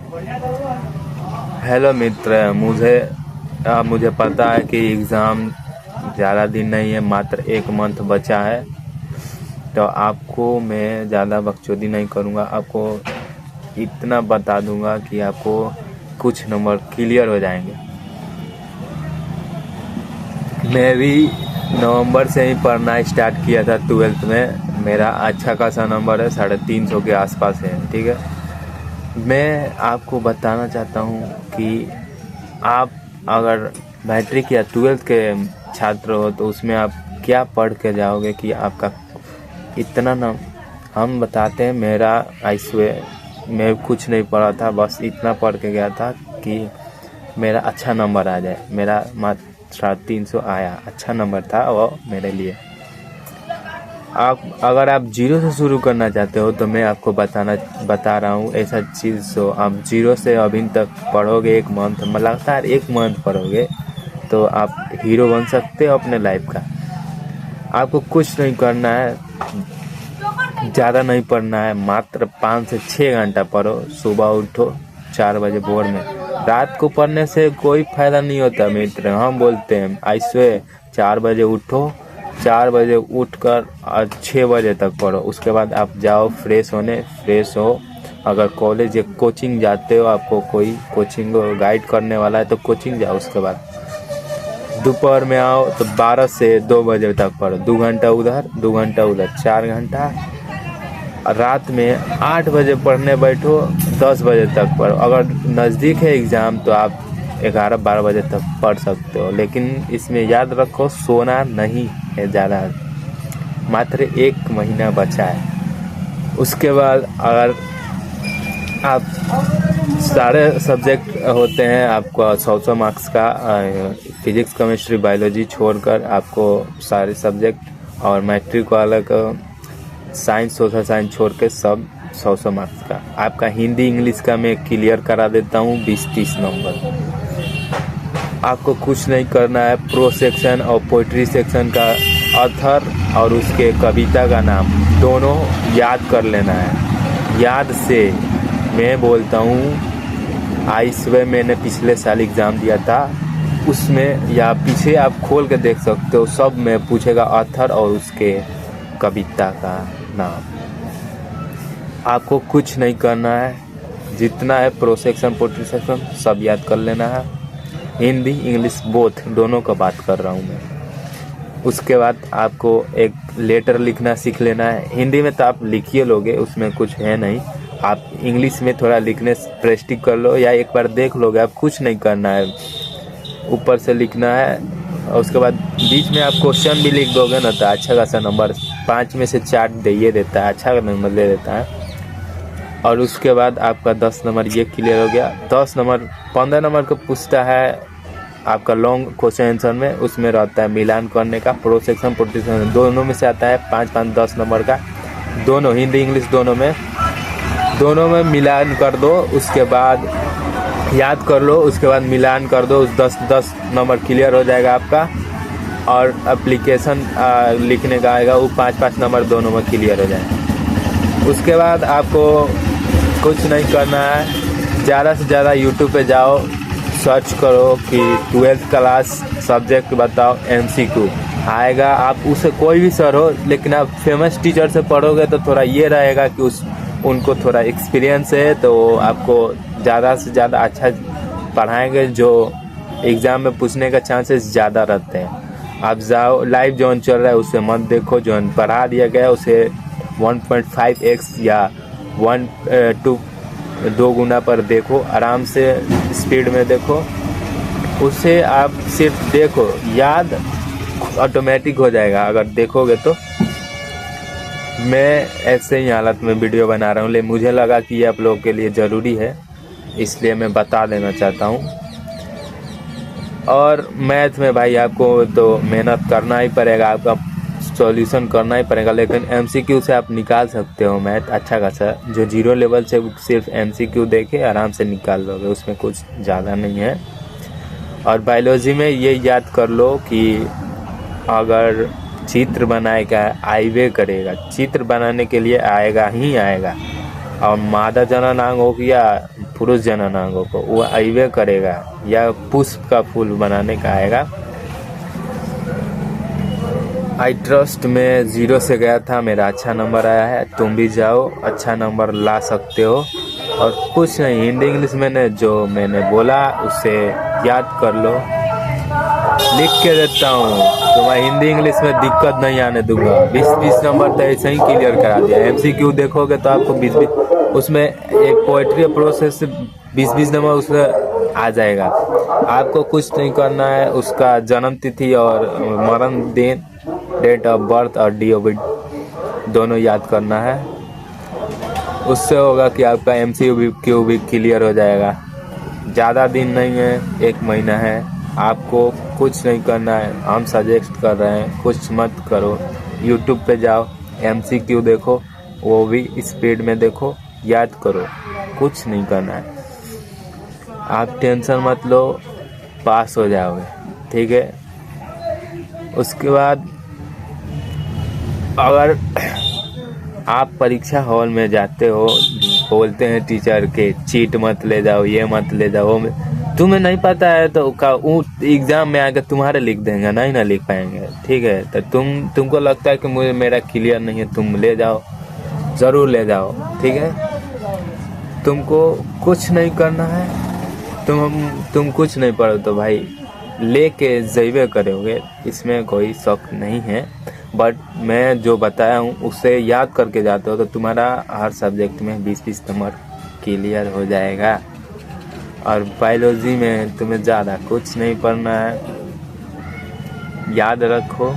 Hello मित्र, मुझे पता है कि एग्ज़ाम ज़्यादा दिन नहीं है, मात्र 1 मंथ बचा है। तो आपको मैं ज़्यादा बकचोदी नहीं करूँगा, आपको इतना बता दूँगा कि आपको कुछ नंबर क्लियर हो जाएंगे। मैं भी नवंबर से ही पढ़ना स्टार्ट किया था 12th में। मेरा अच्छा खासा नंबर है, 350 के आसपास है। ठीक है, मैं आपको बताना चाहता हूँ कि आप अगर मैट्रिक या 12th के छात्र हो तो उसमें आप क्या पढ़ के जाओगे कि आपका इतना ना। हम बताते हैं, मेरा ऐसे मैं कुछ नहीं पढ़ा था, बस इतना पढ़ के गया था कि मेरा अच्छा नंबर आ जाए। मेरा मात्र 350 आया, अच्छा नंबर था वो मेरे लिए। अगर आप जीरो से शुरू करना चाहते हो तो मैं आपको बता रहा हूँ ऐसा चीज़। तो आप जीरो से अभी तक पढ़ोगे 1 मंथ, लगातार 1 मंथ पढ़ोगे तो आप हीरो बन सकते हो अपने लाइफ का। आपको कुछ नहीं करना है, ज़्यादा नहीं पढ़ना है, मात्र 5 से 6 घंटा पढ़ो। सुबह उठो 4 बजे भोर में। रात को पढ़ने से कोई फायदा नहीं होता मित्र, हम बोलते हैं ऐसे 4 बजे उठो, 4 बजे उठकर 6 बजे तक पढ़ो। उसके बाद आप जाओ फ्रेश हो। अगर कॉलेज या कोचिंग जाते हो, आपको कोई कोचिंग गाइड करने वाला है तो कोचिंग जाओ। उसके बाद दोपहर में आओ तो 12 से 2 बजे तक पढ़ो। 2 घंटा उधर 2 घंटा उधर, 4 घंटा। रात में 8 बजे पढ़ने बैठो, 10 बजे तक पढ़ो। अगर नज़दीक है एग्ज़ाम तो आप 11-12 बजे तक पढ़ सकते हो, लेकिन इसमें याद रखो सोना नहीं है ज़्यादा। मात्र 1 महीना बचा है। उसके बाद अगर आप सारे सब्जेक्ट होते हैं आपको 100 मार्क्स का, फिजिक्स केमिस्ट्री बायोलॉजी छोड़कर आपको सारे सब्जेक्ट, और मैट्रिक वाला का साइंस सोशल साइंस छोड़ के सब 100 मार्क्स का। आपका हिंदी इंग्लिश का मैं क्लियर करा देता हूँ 20-30 नंबर। आपको कुछ नहीं करना है, प्रो सेक्शन और पोइट्री सेक्शन का ऑथर और उसके कविता का नाम दोनों याद कर लेना है। याद से मैं बोलता हूँ, आइसवे मैंने पिछले साल एग्ज़ाम दिया था, उसमें या पीछे आप खोल के देख सकते हो, सब में पूछेगा ऑथर और उसके कविता का नाम। आपको कुछ नहीं करना है, जितना है प्रो सेक्शन पोइट्री सेक्शन सब याद कर लेना है। हिंदी इंग्लिश बोथ दोनों का बात कर रहा हूँ मैं। उसके बाद आपको एक लेटर लिखना सीख लेना है। हिंदी में तो आप लिखिए लोगे, उसमें कुछ है नहीं। आप इंग्लिश में थोड़ा लिखने प्रैक्टिस कर लो या एक बार देख लोगे। आप कुछ नहीं करना है, ऊपर से लिखना है। और उसके बाद बीच में आप क्वेश्चन भी लिख दोगे ना तो अच्छा खासा नंबर 5 में से 4 दे ही देता है, अच्छा नंबर दे देता है। और उसके बाद आपका 10 नंबर ये क्लियर हो गया। 10 नंबर 15 नंबर का पूछता है आपका लॉन्ग क्वेश्चन आंसर में, उसमें रहता है मिलान करने का। प्रो सेक्शन पोइट्री सेक्शन दोनों में से आता है 5-5 10 नंबर का, दोनों हिंदी इंग्लिश दोनों में मिलान कर दो। उसके बाद याद कर लो, उसके बाद मिलान कर दो, 10 नंबर क्लियर हो जाएगा आपका। और एप्लीकेशन लिखने का आएगा, वो 5-5 नंबर दोनों में क्लियर हो जाएगा। उसके बाद आपको कुछ नहीं करना है, ज़्यादा से ज़्यादा यूट्यूब पे जाओ, सर्च करो कि 12th क्लास सब्जेक्ट बताओ, MCQ आएगा। आप उसे कोई भी सर हो, लेकिन आप फेमस टीचर से पढ़ोगे तो थोड़ा ये रहेगा कि उनको थोड़ा एक्सपीरियंस है, तो आपको ज़्यादा से ज़्यादा अच्छा पढ़ाएंगे, जो एग्ज़ाम में पूछने का चांसेस ज़्यादा रहते हैं। आप जाओ, लाइव जोन चल रहा है उसे मत देखो, जो पढ़ा दिया गया उसे 1.5x या 2 गुना पर देखो, आराम से स्पीड में देखो। उसे आप सिर्फ देखो, याद ऑटोमेटिक हो जाएगा अगर देखोगे तो। मैं ऐसे ही हालत में वीडियो बना रहा हूँ, लेकिन मुझे लगा कि ये आप लोगों के लिए ज़रूरी है, इसलिए मैं बता देना चाहता हूँ। और मैथ में भाई आपको तो मेहनत करना ही पड़ेगा, आपका सॉल्यूशन करना ही पड़ेगा, लेकिन MCQ से आप निकाल सकते हो मैथ अच्छा खासा। जो 0 लेवल से सिर्फ MCQ देखे आराम से निकाल लोगे, उसमें कुछ ज़्यादा नहीं है। और बायोलॉजी में ये याद कर लो कि अगर चित्र बनाएगा आइवे करेगा, चित्र बनाने के लिए आएगा ही आएगा। और मादा जननांग हो गया, पुरुष जननांगों को, वो आइवे करेगा या पुष्प का फूल बनाने का आएगा। आई ट्रस्ट में 0 से गया था, मेरा अच्छा नंबर आया है। तुम भी जाओ, अच्छा नंबर ला सकते हो। और कुछ नहीं, हिंदी इंग्लिश जो मैंने बोला उसे याद कर लो। लिख के देता हूँ, तुम्हारा हिंदी इंग्लिश में दिक्कत नहीं आने दूंगा। 20-20 नंबर तो ऐसे ही क्लियर करा दिया। MCQ देखोगे तो आपको 20-20, उसमें एक पोएट्री प्रोसेस से 20-20 नंबर उसमें आ जाएगा। आपको कुछ नहीं करना है, उसका जन्म तिथि और मरण दिन, डेट ऑफ बर्थ और DOB दोनों याद करना है। उससे होगा कि आपका MCQ भी क्लियर हो जाएगा। ज़्यादा दिन नहीं है, 1 महीना है। आपको कुछ नहीं करना है, हम सजेस्ट कर रहे हैं, कुछ मत करो। YouTube पे जाओ, MCQ देखो, वो भी स्पीड में देखो, याद करो, कुछ नहीं करना है। आप टेंशन मत लो, पास हो जाओगे, ठीक है। उसके बाद अगर आप परीक्षा हॉल में जाते हो, बोलते हैं टीचर के चीट मत ले जाओ, ये मत ले जाओ, तुम्हें नहीं पता है तो एग्जाम में आकर तुम्हारे लिख देंगे, नहीं ना लिख पाएंगे, ठीक है। तो तुमको लगता है कि मुझे मेरा क्लियर नहीं है, तुम ले जाओ, ज़रूर ले जाओ, ठीक है। तुमको कुछ नहीं करना है, तुम कुछ नहीं पढ़ो तो भाई लेके जैवे करोगे, इसमें कोई शक नहीं है। बट मैं जो बताया हूँ उसे याद करके जाते हो तो तुम्हारा हर सब्जेक्ट में 20-20 नंबर क्लियर हो जाएगा। और बायोलॉजी में तुम्हें ज़्यादा कुछ नहीं पढ़ना है, याद रखो।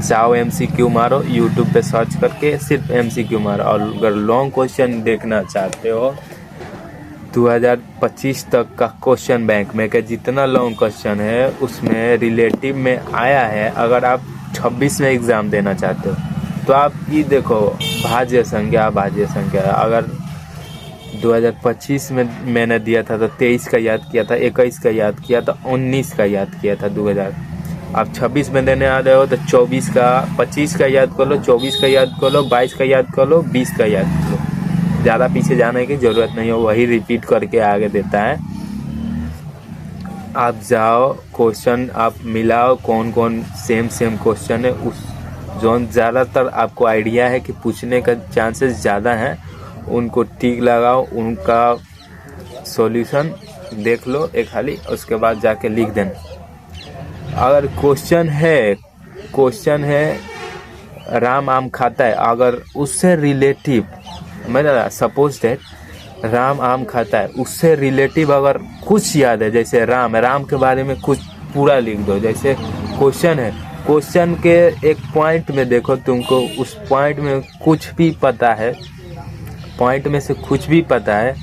चाहो MCQ मारो, YouTube पे सर्च करके सिर्फ MCQ मारो। और अगर लॉन्ग क्वेश्चन देखना चाहते हो 2025 तक का क्वेश्चन बैंक में के जितना लॉन्ग क्वेश्चन है उसमें रिलेटिव में आया है, अगर आप 26 में एग्ज़ाम देना चाहते हो तो आप ये देखो, भाज्य संख्या अगर 2025 में मैंने दिया था तो 23 का याद किया था, 21 का याद किया था, 19 का याद किया था 2000। आप 26 में देने आ रहे हो तो 24 का, 25 का याद कर लो, 24 का याद कर लो, 22 का याद कर लो, 20 का याद कर लो। ज़्यादा पीछे जाने की ज़रूरत नहीं हो, वही रिपीट करके आगे देता है। आप जाओ, क्वेश्चन आप मिलाओ, कौन कौन सेम क्वेश्चन है, उस जो ज़्यादातर आपको आइडिया है कि पूछने का चांसेस ज़्यादा हैं उनको टिक लगाओ, उनका सॉल्यूशन देख लो एक हाली, उसके बाद जाके लिख देना। अगर क्वेश्चन है राम आम खाता है, अगर उससे रिलेटिव, मैं सपोज दैट राम आम खाता है, उससे रिलेटिव अगर कुछ याद है, जैसे राम के बारे में कुछ पूरा लिख दो। जैसे क्वेश्चन है, क्वेश्चन के एक पॉइंट में देखो, तुमको उस पॉइंट में कुछ भी पता है, पॉइंट में से कुछ भी पता है,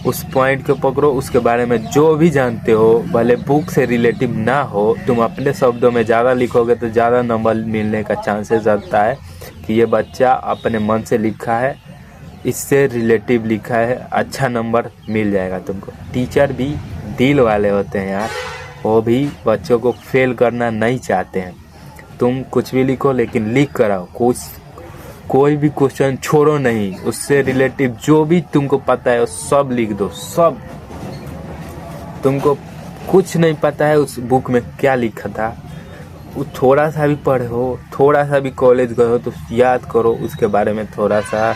उस पॉइंट को पकड़ो, उसके बारे में जो भी जानते हो, भले बुक से रिलेटिव ना हो, तुम अपने शब्दों में ज़्यादा लिखोगे तो ज़्यादा नंबर मिलने का चांसेस रहता है कि ये बच्चा अपने मन से लिखा है, इससे रिलेटिव लिखा है, अच्छा नंबर मिल जाएगा तुमको। टीचर भी दिल वाले होते हैं यार, वो भी बच्चों को फेल करना नहीं चाहते हैं। तुम कुछ भी लिखो लेकिन लिख कर आओ, कोई भी क्वेश्चन छोड़ो नहीं, उससे रिलेटिव जो भी तुमको पता है वो सब लिख दो, सब। तुमको कुछ नहीं पता है उस बुक में क्या लिखा था, वो थोड़ा सा भी पढ़े हो, थोड़ा सा भी कॉलेज गए हो तो याद करो, उसके बारे में थोड़ा सा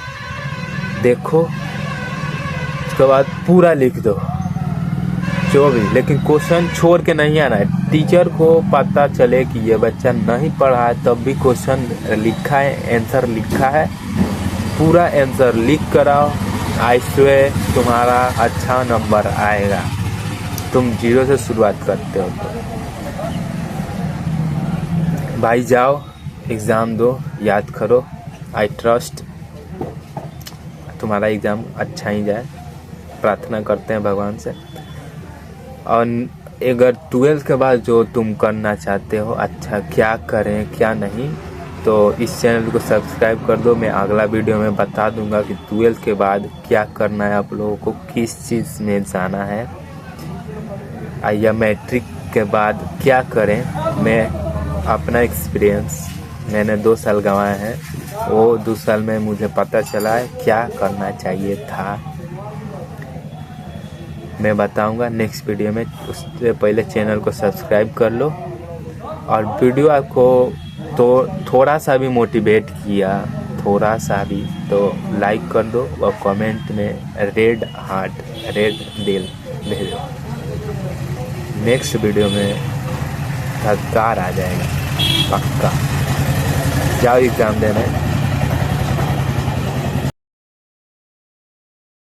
देखो, उसके बाद पूरा लिख दो जो भी, लेकिन क्वेश्चन छोड़ के नहीं आना है। टीचर को पता चले कि ये बच्चा नहीं पढ़ा है तब भी क्वेश्चन लिखा है, आंसर लिखा है, पूरा आंसर लिख कर आओ। आई स्वेयर तुम्हारा अच्छा नंबर आएगा। तुम 0 से शुरुआत करते हो तो भाई जाओ, एग्ज़ाम दो, याद करो। आई ट्रस्ट तुम्हारा एग्ज़ाम अच्छा ही जाए, प्रार्थना करते हैं भगवान से। और अगर 12th के बाद जो तुम करना चाहते हो, अच्छा क्या करें क्या नहीं, तो इस चैनल को सब्सक्राइब कर दो। मैं अगला वीडियो में बता दूंगा कि 12th के बाद क्या करना है, आप लोगों को किस चीज़ में जाना है, या मैट्रिक के बाद क्या करें। मैं अपना एक्सपीरियंस, मैंने 2 साल गंवाए हैं, वो 2 साल में मुझे पता चला है क्या करना चाहिए था। मैं बताऊंगा नेक्स्ट वीडियो में। उससे पहले चैनल को सब्सक्राइब कर लो, और वीडियो आपको तो थोड़ा सा भी मोटिवेट किया, थोड़ा सा भी, तो लाइक कर दो और कमेंट में रेड हार्ट, रेड दिल भेजो। नेक्स्ट वीडियो में सत्कार आ जाएगा पक्का। जाओ एग्ज़ाम देने।